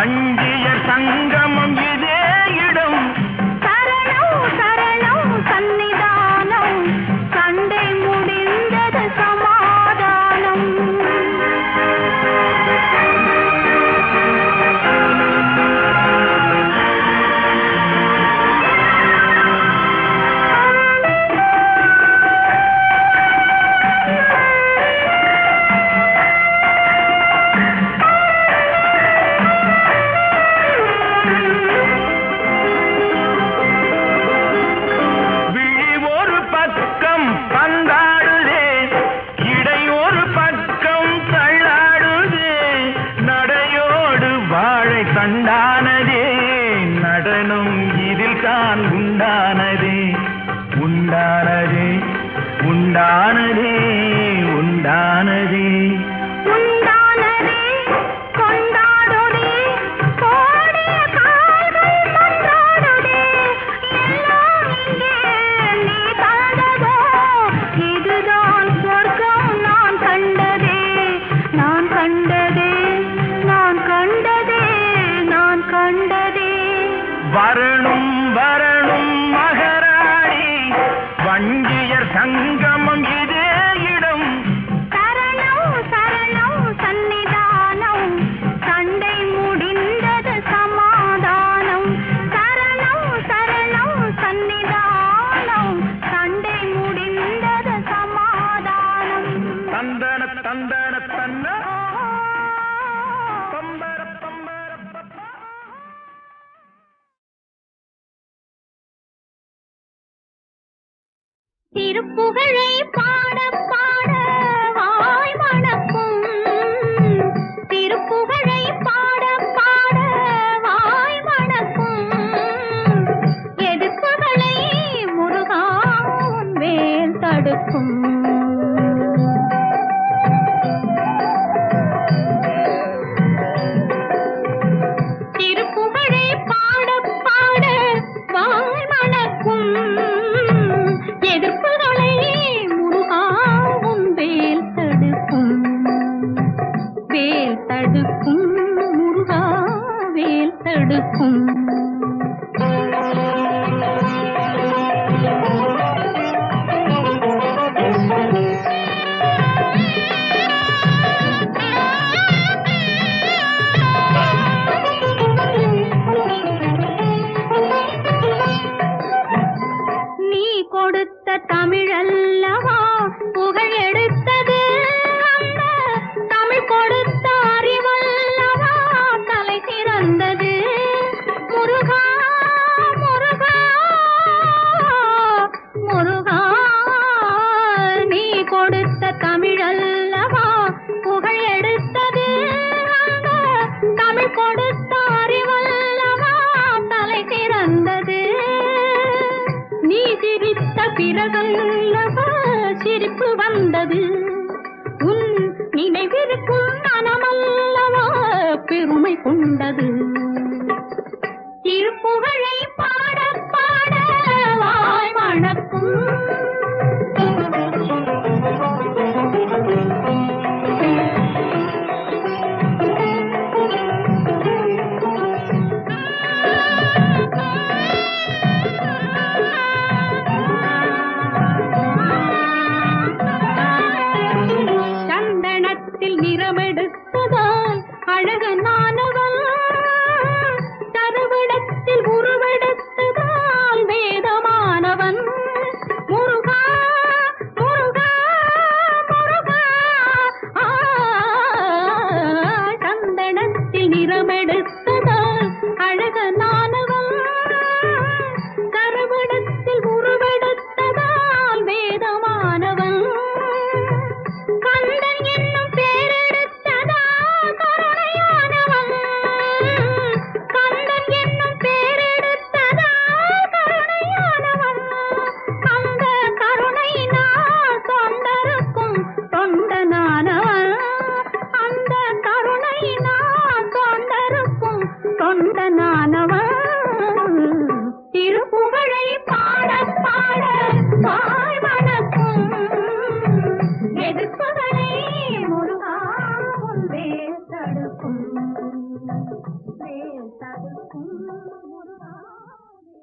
வஞ்சியர் சங்கமம் இதே இடம். சரணம் சரணம் சன்னிதானம் சண்டை முடிந்தது சமாதானம். கண்டானதே நடனம் இதில் தான் உண்டானதே உண்டானதே உண்டானதே உண்டானதே உண்டானதே கொண்டாடுதே கோடிய கால்கள் கொண்டாடுதே எல்லாம் இங்கே நீ தந்ததோ இதுதான் சொர்க்கம் நான் கண்டதே நான் கண்டதே நான் கண்டதே நான் கண்டதே. வரணும் வரணும் மகராணி வஞ்சியர் சங்கமம் இதே இடம். சரணம் சரணம் சன்னிதானம் சண்டை முடிந்தது சமாதானம். சரணம் சரணம் சன்னிதானம் சண்டை முடிந்தது சமாதானம். தந்தன தந்தன தன்ன திருப்புகழை பாட பாட வாய் மணக்கும். திருப்புகழை பாட பாட வாய் மணக்கும். எதிர்ப்புகளை முருகா உன் வேல் தடுக்கும். திருப்புகழை பாட பாட வாய் மணக்கும். எதிர்ப்புகளை முருகா உன் வேல் தடுக்கும். வேல் தடுக்கும் முருகா வேல் தடுக்கும். நீ கொடுத்த தமிழல்லவா புகழ் எடுத்தது. அந்த தமிழ் கொடுத்த அறிவல்லவா தலை சிறந்தது. முருகா முருகா முருகா நீ கொடுத்த தமிழல்லவா புகழ் எடுத்தது. அந்த தமிழ் கொடுத்த அறிவல்லவா தலை சிறந்தது. நீ சிரித்த பிறகல்லவா சிரிப்பு வந்தது. உன் நினைவிருக்கும் மனமல்லவா பெருமை கொண்டது. திருப்புகழை பாட பாட வாய் மணக்கும். சந்தனத்தில் நிறமெடுத்ததால் அழகனானவன். தருவிடத்தில் உருவெடுத்ததால் வேதமானவன். முருகா முருகா முருகா சந்தனத்தில் நிறமெடுத்ததால் அழகனானவன். தருவிடத்தில் உருவெடுத்ததால் வேதமானவன். கந்தன் என்னும் பேரெடுத்ததால் கருணையானவன். கந்தன் என்னும் பேரெடுத்ததால் கருணையானவன். அந்த கருணையினால் தொண்டருக்கும் தொண்டனானவன். அந்த கருணையினால் தொண்டருக்கும் தொண்டனானவன். திருப்புகழை பாட பாட வாய் மணக்கும். எதிர்ப்புகளை முருகா உன் வேல் தடுக்கும். தடுக்கும் முருகாவே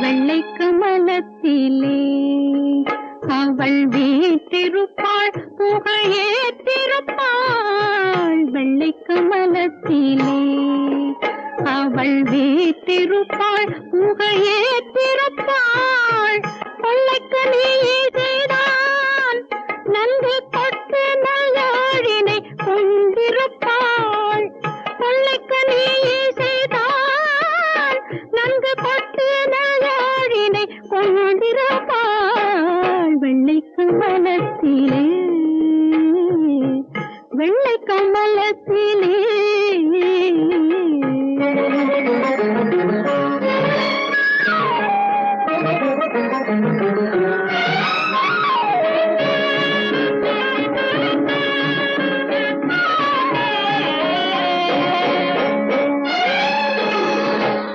வெள்ளை கமலத்திலே அவள் வீற்றிருப்பாள் புகையேற்றிருப்பாள் வெள்ளை கமலத்திலே அவள் வீற்றிருப்பாள் புகையேற்றிருப்பாள் கொள்ளைக்கனியேதான் நன்கு கொட்டு நல்லாழினை கொண்டிருப்பாள் கொள்ளைக்கனியேதான் நன்கு கொட்டு நல்லாழினை கொண்டிருப்பாள் வெள்ளை கமலத்திலே வெள்ளை கமலத்திலே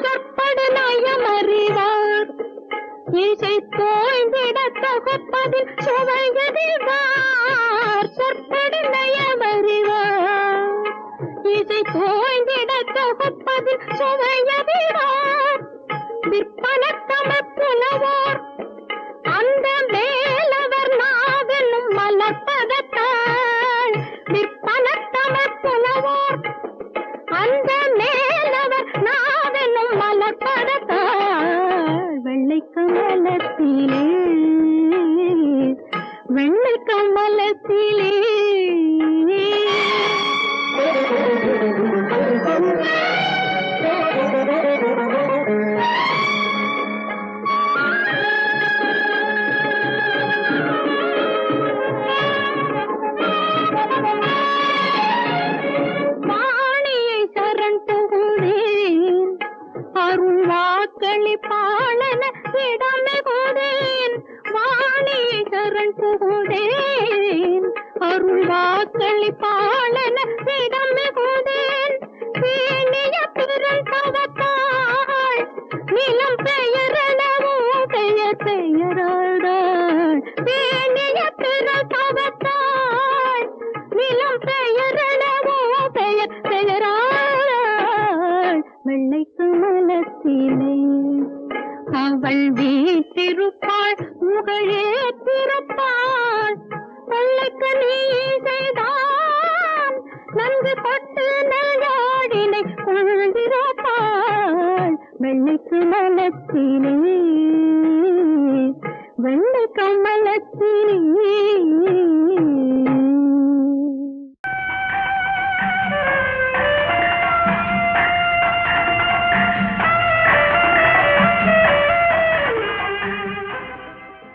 சொற்படு நயமறிவார் இசை தோய்ந்திட தொகுப்பதில் சுவையறிவார் சொற்படு நயமறிவார் இசை தோய்ந்திட தொகுப்பதில் சுவையறிவார் விற்பனத்தமர் புலவோர் அந்த மேலவர் நாவெனும் மலர்பதத்தாள் விற்பனத்தமர் புலவோர் அந்த மேலவர் நாவெனும் மலர்பதத்தாள் வெள்ளை கமலத்திலே வெள்ளை கமலத்திலே வாணியை சரண் புகுந்தேன் அருள் வாக்களிப்பாளன இடமிகுதேன் வாணியை சரண் புகுந்தேன் அருள் வாக்களிப்பாளன இடமிகுதேன் பேணிய பிறன் பவத்தாள் நிலம் பெயரளவும் பெயர் பெயராடாள் பேணிய பிறன் பவத்தாள் நிலம் பெயரளவும் பெயர் பெயராடாள் வெள்ளை கமலத்திலே அவள் வீற்றிருப்பாள் முகழேற்றிருப்பாள் கொள்ளைக்கனி செய்தான் நன்கு பட்டு நல்லாடினை கொள்ந்திருப்பாள் வெள்ளை கமலத்திலே